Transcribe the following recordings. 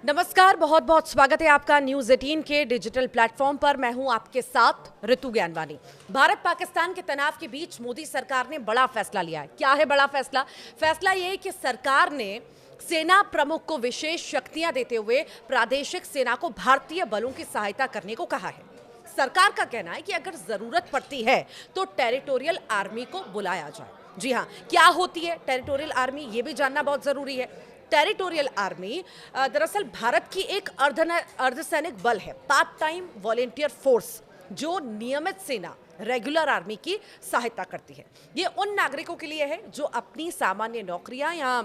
नमस्कार, बहुत बहुत स्वागत है आपका न्यूज 18 के डिजिटल प्लेटफॉर्म पर। मैं हूं आपके साथ ऋतु ज्ञानवानी। भारत पाकिस्तान के तनाव के बीच मोदी सरकार ने बड़ा फैसला लिया है। क्या है बड़ा फैसला? फैसला यह है कि सरकार ने सेना प्रमुख को विशेष शक्तियां देते हुए प्रादेशिक सेना को भारतीय बलों की सहायता करने को कहा है। सरकार का कहना है कि अगर जरूरत पड़ती है तो टेरिटोरियल आर्मी को बुलाया जाए। जी हाँ, क्या होती है टेरिटोरियल आर्मी, ये भी जानना बहुत जरूरी है। टेरिटोरियल आर्मी दरअसल भारत की एक अर्धसैनिक बल है, पार्ट टाइम वॉलेंटियर फोर्स, जो नियमित सेना रेगुलर आर्मी की सहायता करती है। ये उन नागरिकों के लिए है जो अपनी सामान्य नौकरियां या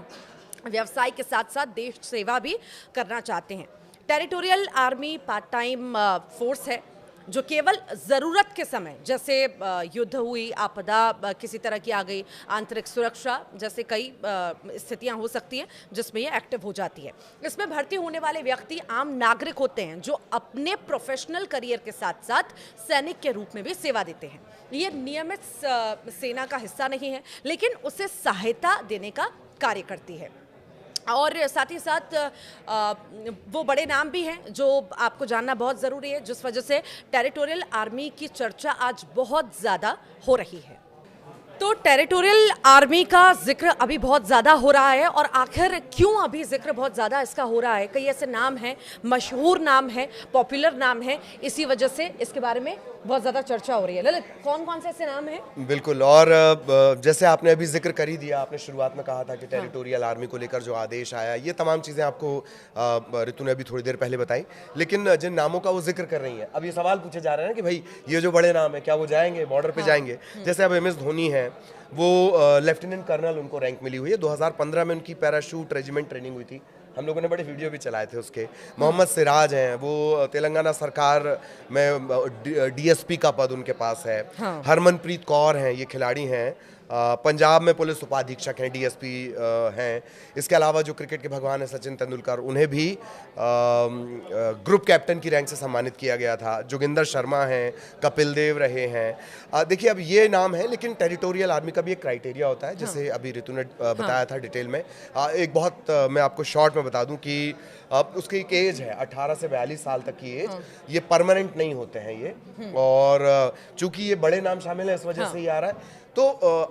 व्यवसाय के साथ साथ देश सेवा भी करना चाहते हैं। Territorial army part time force है जो केवल ज़रूरत के समय, जैसे युद्ध हुई, आपदा किसी तरह की आ गई, आंतरिक सुरक्षा जैसे कई स्थितियां हो सकती हैं जिसमें ये एक्टिव हो जाती है। इसमें भर्ती होने वाले व्यक्ति आम नागरिक होते हैं जो अपने प्रोफेशनल करियर के साथ साथ सैनिक के रूप में भी सेवा देते हैं। ये नियमित सेना का हिस्सा नहीं है, लेकिन उसे सहायता देने का कार्य करती है। और साथ ही साथ वो बड़े नाम भी हैं जो आपको जानना बहुत ज़रूरी है, जिस वजह से टेरिटोरियल आर्मी की चर्चा आज बहुत ज़्यादा हो रही है। तो टेरिटोरियल आर्मी का जिक्र अभी बहुत ज़्यादा हो रहा है, और आखिर क्यों अभी जिक्र बहुत ज़्यादा इसका हो रहा है? कई ऐसे नाम हैं, मशहूर नाम है, पॉपुलर नाम है, इसी वजह से इसके बारे में बहुत ज़्यादा चर्चा हो रही है। ललित, कौन कौन से ऐसे नाम हैं? बिल्कुल, और जैसे आपने अभी जिक्र कर ही दिया, आपने शुरुआत में कहा था कि टेरिटोरियल आर्मी को लेकर जो आदेश आया, ये तमाम चीज़ें आपको ऋतु ने अभी थोड़ी देर पहले बताई। लेकिन जिन नामों का वो जिक्र कर रही हैं, अब ये सवाल पूछे जा रहे हैं कि भाई ये जो बड़े नाम है, क्या वो जाएंगे बॉर्डर पे जाएंगे? जैसे अब MS धोनी है, वो लेफ्टिनेंट कर्नल उनको रैंक मिली हुई है। 2015 में उनकी पैराशूट रेजिमेंट ट्रेनिंग हुई थी, हम लोगों ने बड़े वीडियो भी चलाए थे उसके। मोहम्मद सिराज हैं, वो तेलंगाना सरकार में DSP का पद उनके पास है। हरमनप्रीत कौर हैं, ये खिलाड़ी हैं। पंजाब में पुलिस उपाधीक्षक हैं, DSP हैं। इसके अलावा जो क्रिकेट के भगवान हैं सचिन तेंदुलकर, उन्हें भी ग्रुप कैप्टन की रैंक से सम्मानित किया गया था। जोगिंदर शर्मा हैं, कपिल देव रहे हैं। देखिए, अब ये नाम है, लेकिन टेरिटोरियल आर्मी का भी एक क्राइटेरिया होता है, जैसे अभी ऋतु ने बताया था डिटेल में। एक बहुत मैं आपको शॉर्ट में बता दूं कि अब उसकी एक एज है 18 से 42 साल तक की एज। ये परमानेंट नहीं होते हैं ये, और चूंकि ये बड़े नाम शामिल है इस वजह से ये आ रहा है। तो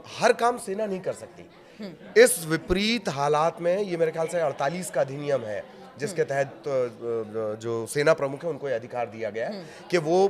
हर काम सेना नहीं कर सकती। इस विपरीत हालात में ये मेरे ख्याल से 48 का अधिनियम है, जिसके तहत जो सेना प्रमुख है उनको ये अधिकार दिया गया है कि वो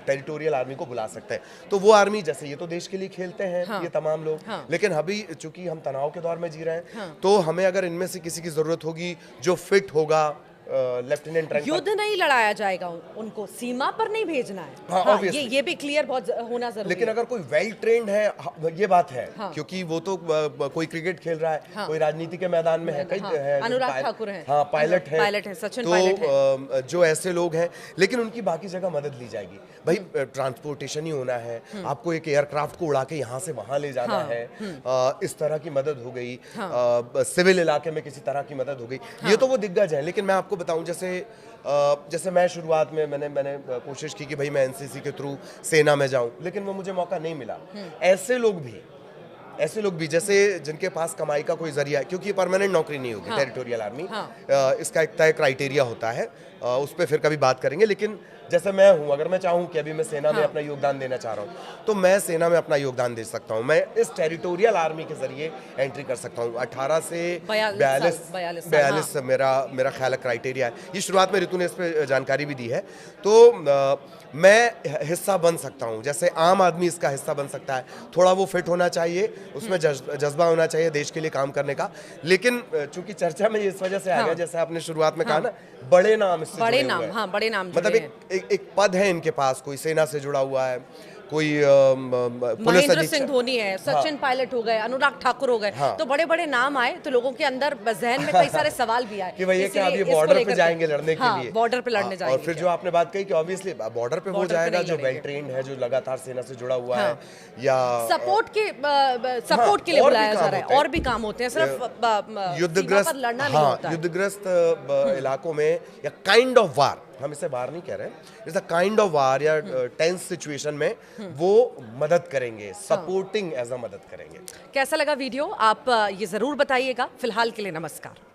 टेरिटोरियल आर्मी को बुला सकते हैं। तो वो आर्मी, जैसे ये तो देश के लिए खेलते हैं ये तमाम लोग, लेकिन अभी चूंकि हम तनाव के दौर में जी रहे हैं, तो हमें अगर इनमें से किसी की जरूरत होगी जो फिट होगा, लेफ्टिनेंट रैंक, युद्ध नहीं लड़ाया जाएगा, उनको सीमा पर नहीं भेजना है। ये भी क्लियर बहुत होना जरूरी है। लेकिन अगर कोई वेल ट्रेंड है, ये बात है, क्योंकि वो तो कोई क्रिकेट खेल रहा है, कोई राजनीति के मैदान में है, कई है, अनुराग ठाकुर है, पायलट है, सचिन पायलट है। जो ऐसे लोग हैं, लेकिन उनकी बाकी जगह मदद ली जाएगी। भाई ट्रांसपोर्टेशन ही होना है, आपको एक एयरक्राफ्ट को उड़ा के यहाँ से वहां ले जाना है, इस तरह की मदद हो गई। सिविल इलाके में किसी तरह की मदद हो गई, ये तो वो दिग्गज है। लेकिन मैं आपको बताऊं, जैसे मैं शुरुआत में मैंने कोशिश की कि भाई मैं NCC के थ्रू सेना में जाऊं, लेकिन वो मुझे मौका नहीं मिला। ऐसे लोग भी जैसे जिनके पास कमाई का कोई जरिया है, क्योंकि ये परमानेंट नौकरी नहीं होगी टेरिटोरियल आर्मी, इसका एक तय क्राइटेरिया होता है, उस पर फिर कभी बात करेंगे। लेकिन जैसे मैं हूं, अगर मैं चाहूं कि अभी मैं सेना में अपना योगदान देना चाह रहा हूं, तो मैं सेना में अपना योगदान दे सकता हूं। मैं इस टेरिटोरियल आर्मी के जरिए एंट्री कर सकता हूं। 18 से 42 मेरा ख्याल है क्राइटेरिया है। ये शुरुआत में ऋतु ने इस पर जानकारी भी दी है। तो मैं हिस्सा बन सकता हूं, जैसे आम आदमी इसका हिस्सा बन सकता है। थोड़ा वो फिट होना चाहिए, उसमें जज्बा होना चाहिए देश के लिए काम करने का। लेकिन चूंकि चर्चा में इस वजह से आ गया, जैसे आपने शुरुआत में कहा ना, बड़े नाम मतलब एक पद है इनके पास, कोई सेना से जुड़ा हुआ है, कोई महेंद्र सिंह धोनी है, सचिन पायलट हो गए, अनुराग ठाकुर हो गए, तो बड़े बड़े नाम आए, तो लोगों के अंदर जहन में कई सारे सवाल भी आए कि भैया क्या अभी बॉर्डर पे जाएंगे लड़ने के लिए, बॉर्डर पे लड़ने जाएंगे। और फिर जो आपने बात कही कि ऑब्वियसली बॉर्डर पे वो जाएगा जो वेल ट्रेंड है, जो लगातार सेना से जुड़ा हुआ है, या सपोर्ट के लिए बुलाया जा रहा है। और भी काम होते हैं, सिर्फ युद्धग्रस्त इलाकों में, या काइंड ऑफ वार, हम इसे वार नहीं कह रहे हैं, it's a kind of war या टेंस सिचुएशन में वो मदद करेंगे, सपोर्टिंग एज अ मदद करेंगे। कैसा लगा वीडियो, आप ये जरूर बताइएगा। फिलहाल के लिए नमस्कार।